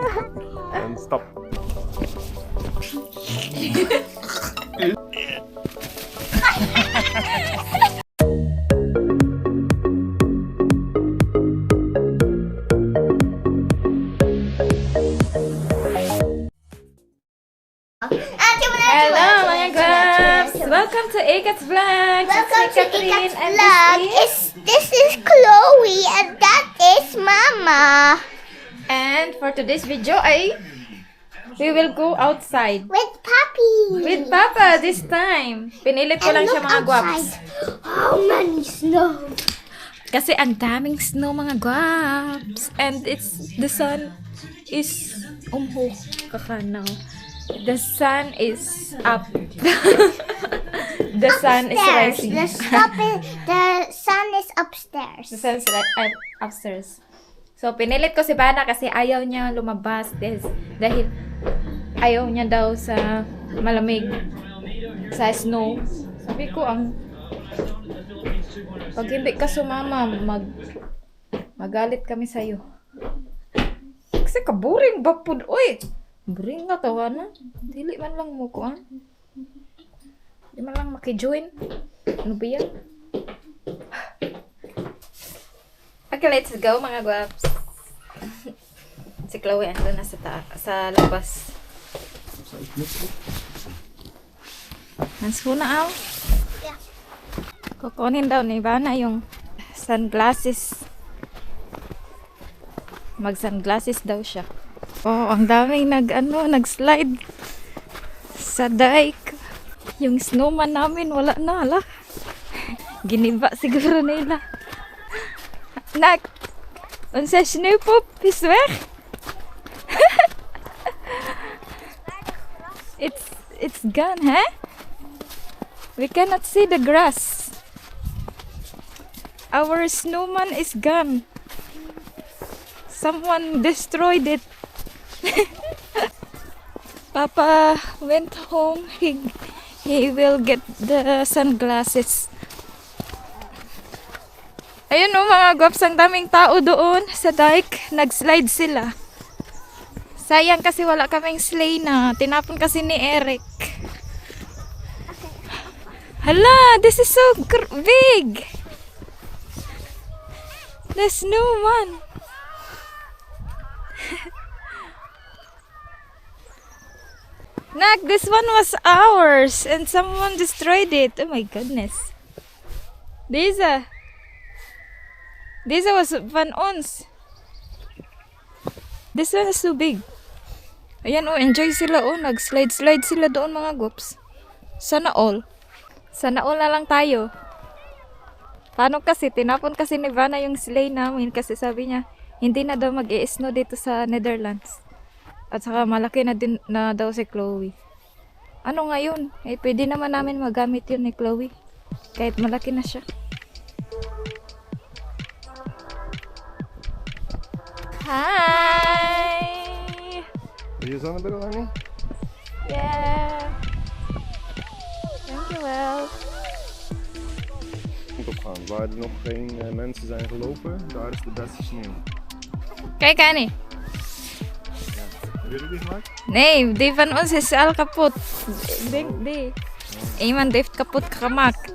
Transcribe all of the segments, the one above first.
And stop. Hello mga grabs! Welcome to Ecaths vlog! Welcome to Catherine Ecaths and vlog. This is Chloe and that is Mama. And for today's video we will go outside With Papi. with Papa this time. Pinilit ko lang siya mga guwaps. How many snow? Kasi ang daming snow mga guwaps. And the sun is kakanaw. The sun is up. The sun is rising. The sun is upstairs. The sun is upstairs. So, pinilit ko si Bana kasi ayaw niya lumabas dahil ayaw niya daw sa malamig, sa snow. Sabi ko, pag hindi ka sumama, magalit kami sa'yo. Kasi kaburing ba po? Uy! Boring nga tawa na. Dili man lang mo ko, Di man lang maki-join. Ano ba yan? Okay, let's go mga guwaps. Si Chloe ando na sa labas. Nansuna aw. Yeah. Kukunin daw ni Ivana yung sunglasses. Mag-sunglasses daw siya. Oh, ang daming nag-slide sa dike. Yung snowman namin wala na, hala. Giniba siguro nila. Nak, unsa sneeuwpop is weg. It's gone, huh? We cannot see the grass. Our snowman is gone. Someone destroyed it. Papa went home. He will get the sunglasses. Ayun mga guwaps, ang daming tao doon sa dike. Nag-slide sila. Sayang kasi wala kaming sleigh na. Tinapon kasi ni Eric. Hala, this is so big. The snowman. Nak, this one was ours and someone destroyed it. Oh my goodness. This was van ons. This one is so big. Ayan enjoy sila nag-slide sila doon mga gups. Sana all na lang tayo. Paano kasi tinapon kasi ni Vanna yung sleigh namin kasi sabi niya hindi na daw mag-i-snow dito sa Netherlands. At saka malaki na din na daw si Chloe. Ano ngayon? Pwede naman namin magamit yun ni Chloe. Kahit malaki na siya. Hi! Wil je zonnebril aan? Yeah. Dankjewel. Moet opgaan. Waar er nog geen mensen zijn gelopen, daar is de beste sneeuw. Kijk Annie. Heb jullie die gemaakt? Nee, die van ons is al kapot. Ik denk die. Iemand heeft kapot gemaakt.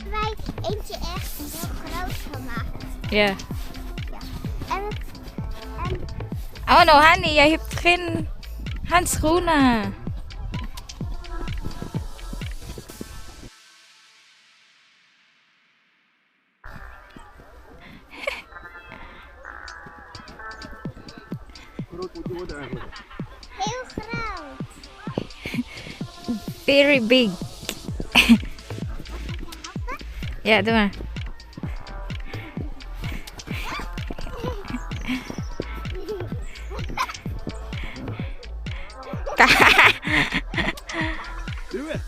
Wij eentje echt heel groot gemaakt. Ja. En Oh no, Hani, jij hebt geen handschoenen. Hoe groot moet die worden eigenlijk? heel groot. Very big. Ja, doe maar. Doe het!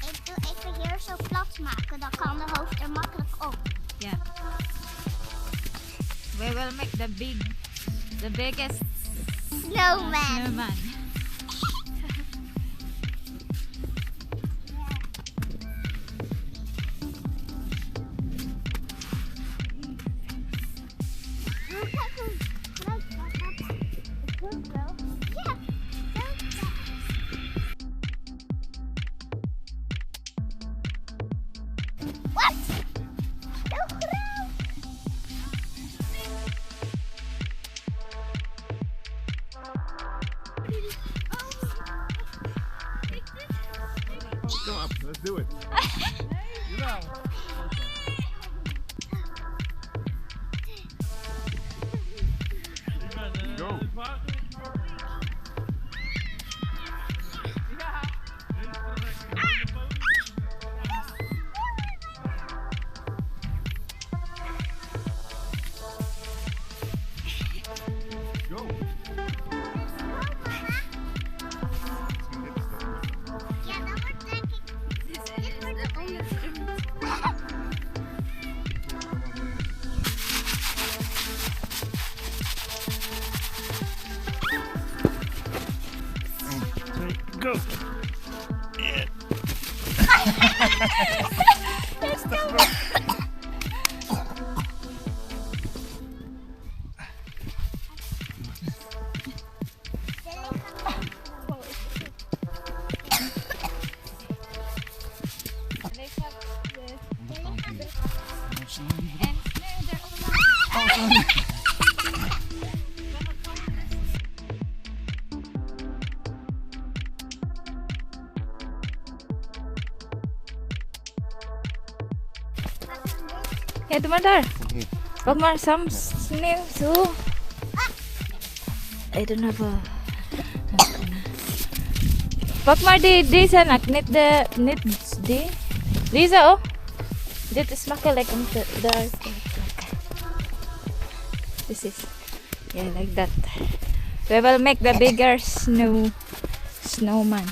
Ik doe even hier zo plat maken, dan kan de hoofd er makkelijk op. Yeah. We will make the biggest Snowman. snowman. Come up, let's do it. Go. Go. Ja, dan wordt denk ik. Dit wordt de onderste. Go. Ja, doe maar daar. Pak maar some sneeuw zo. I don't have a... Pak maar deze nak, niet die. Deze oh. Dit is makkelijk om te... Daar is This is... Yeah, like that. We will make the bigger snowman.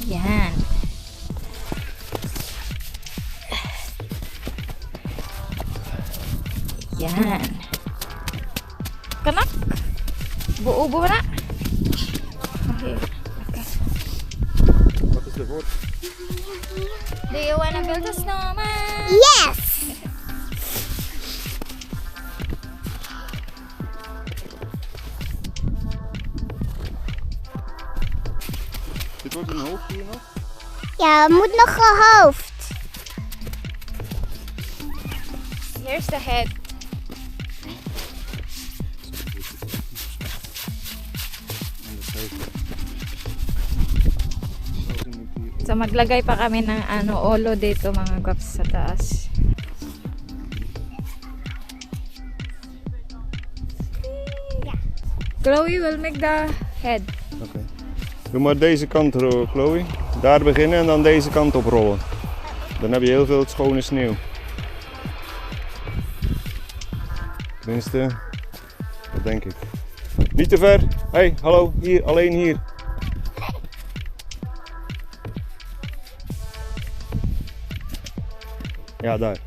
Yan. Yan. Kanak? Buo na? Okay. Wat is de woord? Do you wanna build a snowman? Yes! Dit wordt een hoofd hier nog? Ja, er moet nog een hoofd. Here's the head. So maglagay pa kami ng olo dito mga gups sa taas. Chloe will make the head. Oké. Doe maar deze kant, Chloe. Daar beginnen en dan deze kant oprollen. Dan heb je heel veel schone sneeuw. Tenminste, dat denk ik. Niet te ver. Hey, hallo, hier, alleen hier. Ja, daar.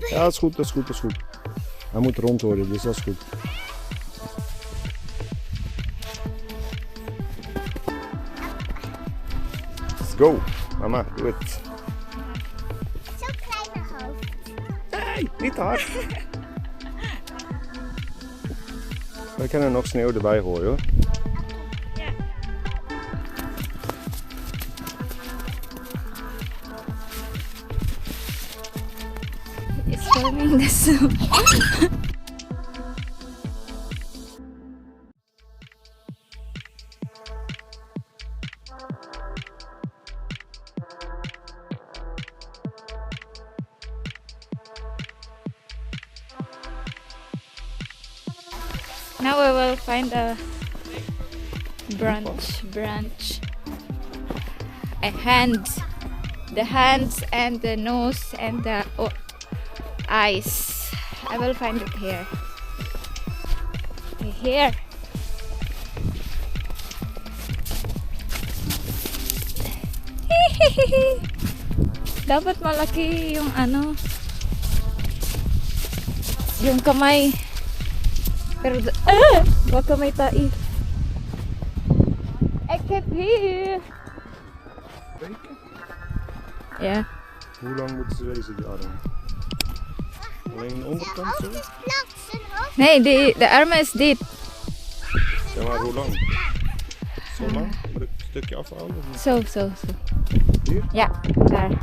Ja, dat is goed, dat is goed, dat is goed. Hij moet rond worden, dus dat is goed. Let's go. Mama, doe het. Zo'n kleine hoofd. Nee, niet te hard. We kunnen nog sneeuw erbij gooien hoor. It's filming the snow. Now we will find a branch, a hand, the hands and the nose and the eyes. I will find it here. Here. Dapat malaki yung yung kamay. Pero baka may tai. I kept here. Ja. Hoe lang moeten ze wezen, die armen? Alleen de onderkant zo? Nee, de armen is dit. Ja, maar hoe lang? Zo lang? Moet ik een stukje afhalen? Of niet? Zo. Ja, daar. Ik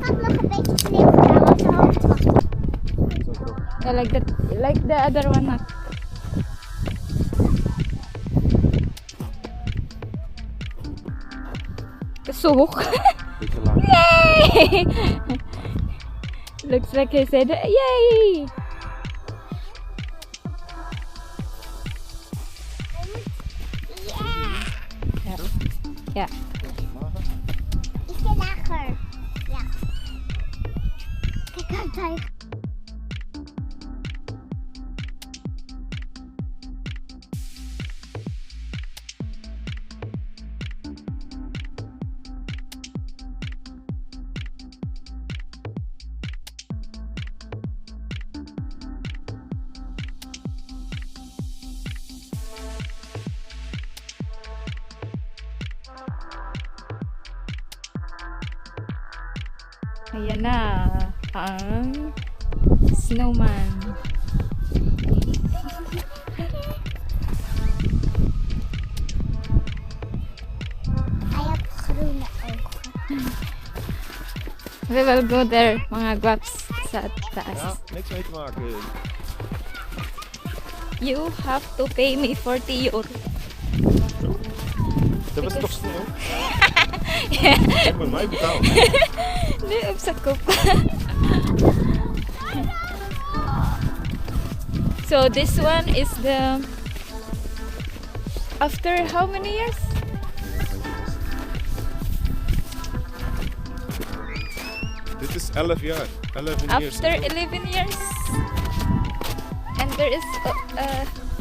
had nog een beetje sneeuw gedaan op zijn hoofd. Yeah, like that, like the other one. Not. Kasuk. Beetje laag. Yay! Looks like he said, yay! Ja. Ja. Is dit lager? Ja. Kijk uit daar. Ayan na ang snowman. Hij heeft groene ogen. We will go there, mga guaps, sa taas. Ja, niks mee te maken. You have to pay me 40 euro. Dat was toch sneeuw? Je hebt met mij betaald. Nee, op sa kop. So this one is the after how many years? Dit is 11 jaar. 11 years. After 11 years. And there is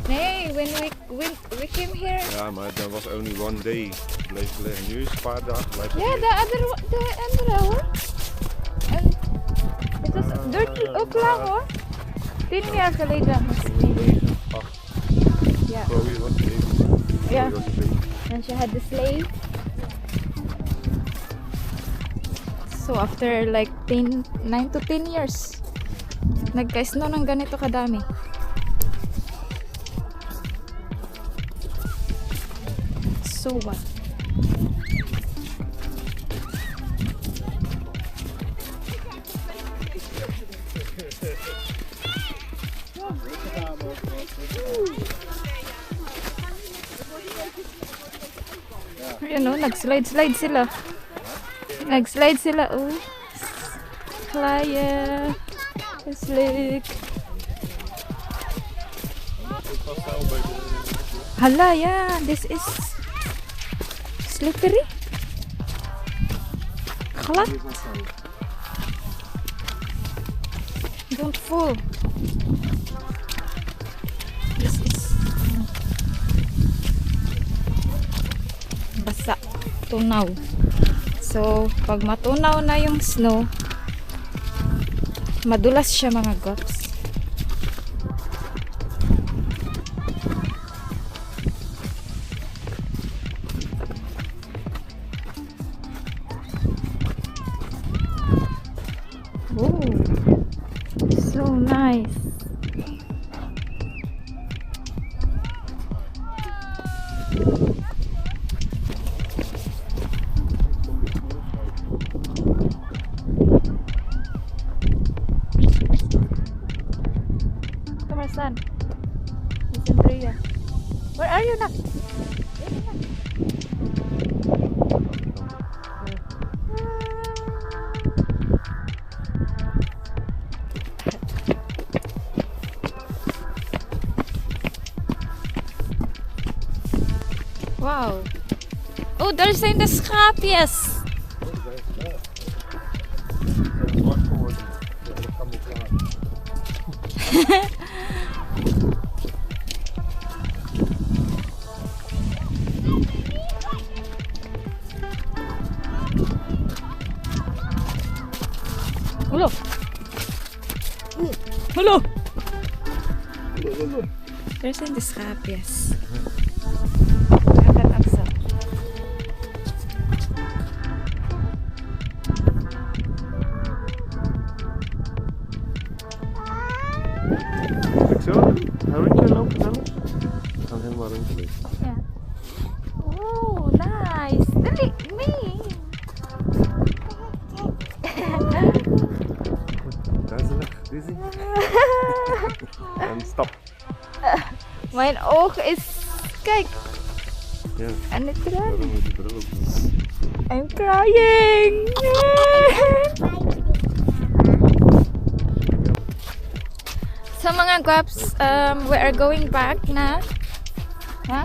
nee, when we came here. Ja, maar dat was only one day. Bleef liggen. Nu is het een paar dagen blijven Yeah, liggen. the andere hoor. And it was dirt ook lang hoor. 10 jaar geleden. 9, 8. Ja. Chloe was 9. Ja. Chloe was een baby. And she had the sleigh. So after like 9 to 10 years, nagka-snow ng ganito kadami. So what? Ayan o, nag-slide sila. Nag-slide sila, oh. Klaaien. Slick. Hala, yeah. This is slippery. Glad. Don't fall. This is basa. Tunaw. So, pag matunaw na yung snow, madulas siya mga gops. Oh, so nice. Come on, son. Listen, Priya. Where are you, Nak? Wow. Oh, daar zijn de schaapjes. Hallo. Hallo. Daar zijn de schaapjes. Akan aksa. Ik zo? Een rondje lopen dan? We gaan helemaal rondje lopen. Ja. Oh, nice. Dali, me. Dizzy. And stop. Mijn oog is... Kijk. Ja. En het eruit. Daarom moet je er ook doen. I'm crying. So mga guaps, we are going back na. Huh?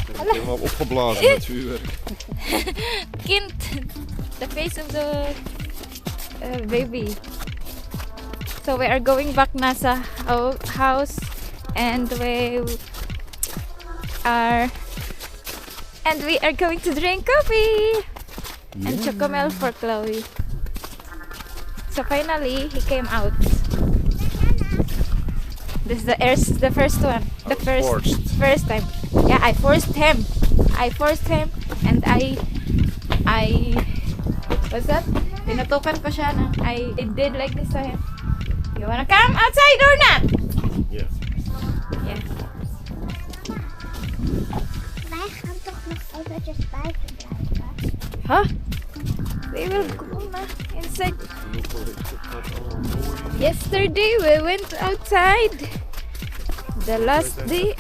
Ik heb helemaal opgeblazen met vuurwerk. Kind, the face of the baby. So we are going back na sa house, and we are going to drink coffee and chocomel for Chloe. So finally, he came out. This is the first one. The first time. Yeah, I forced him, and I what's that? Tinutukan ko siya na I did like this to him. You wanna come outside or not? Yes. Yes. Wij gaan toch nog eventjes buiten blijven. Huh? We will go na inside. Yesterday we went outside. The last day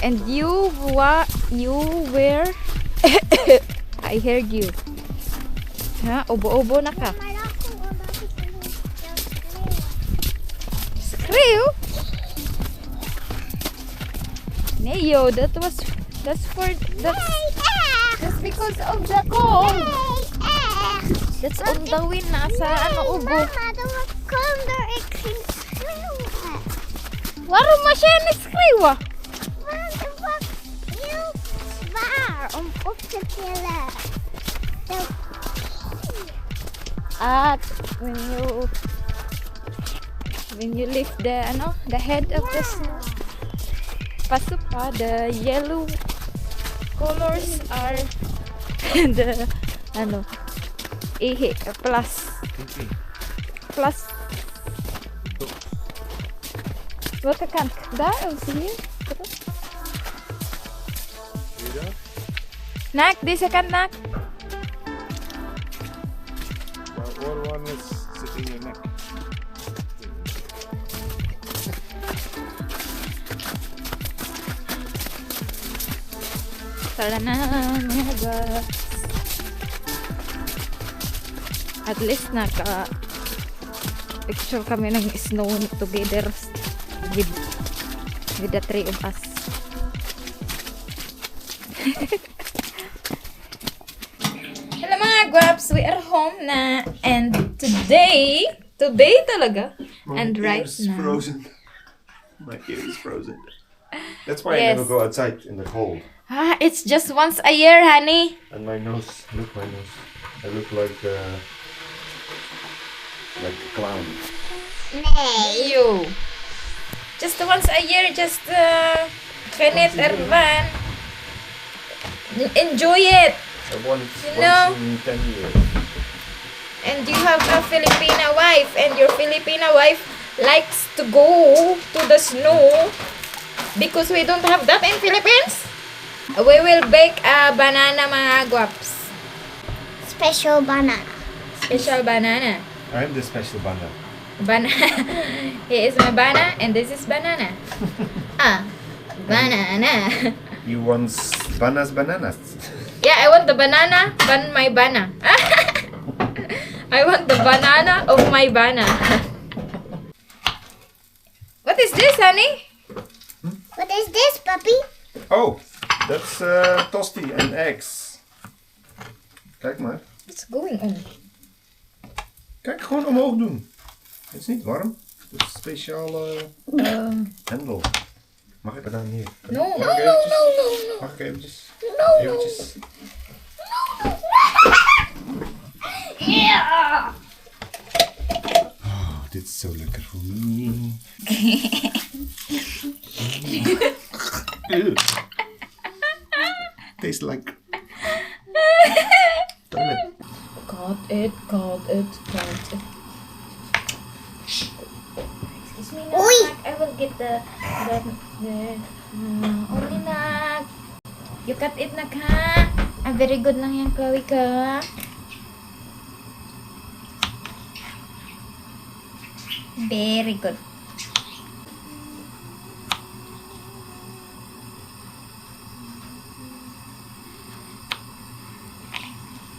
and you were I heard you. Ha? Obo-obo na ka. Maar dan gewoon omdat ik er niet Screw? Neo, that's because of the cold. That's on the wind nasa ano ubo. Mama, dat was konder. Ik ging schreeuwen. Waarom was jij aan het schreeuwen? Want het was heel zwaar om op te tillen. When you lift the head of the snow, pasupa, the yellow colors are the ihi plus. Wat kan daar zie je? Nak, deze kant nak. The other one is sitting in your neck. Tara na mga guys. At least picture kami ng snow together with the three of us. Hello mga guaps, we are home na, and today talaga, and right now Frozen. My ear is frozen. That's why Yes. I never go outside in the cold. it's just once a year, honey. And my nose, look my nose. I look like a clown. Nee. You just once a year, just geniet ervan. Enjoy it. I want know? once in 10 years. And you have a Filipina wife, and your Filipina wife likes to go to the snow because we don't have that in Philippines. We will bake a banana, mga guaps. Special banana. Special banana. I'm the special banana. He is my banana, and this is banana. Banana. You want bananas? Yeah, I want the banana, my banana. I want the banana of my banana. What is this, honey? What is this, puppy? Oh, that's tosti and eggs. Kijk maar. What's going on? Kijk, gewoon omhoog doen. Het is niet warm. Het is een speciale hendel. Mag ik er dan hier? No. Mag ik eventjes? No. Eventjes. Yeah. Oh, dit is zo lekker voor me. Tastes like toilet. Got it. Excuse me, Uy! Nak. I will get the only Nak. You cut it, Nak, ha? Very good lang yan, Chloe, ka. Very good.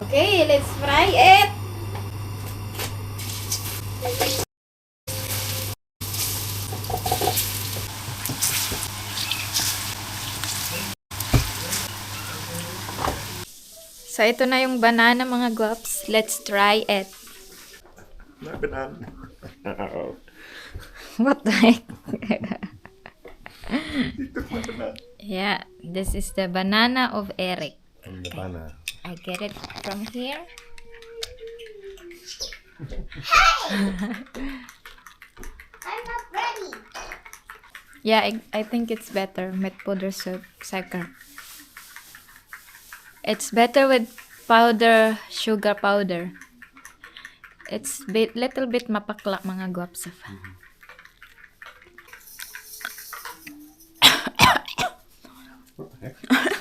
Okay, let's fry it. So, ito na yung banana mga guaps. Let's try it. My banana. Uh-oh. What the heck? He took my banana. Yeah, this is the banana of Eric. And the banana. I get it from here. I'm not ready. Yeah, I think it's better with powder sugar. It's better with powder, sugar powder. It's little bit mapakla mga guwaps. What the heck?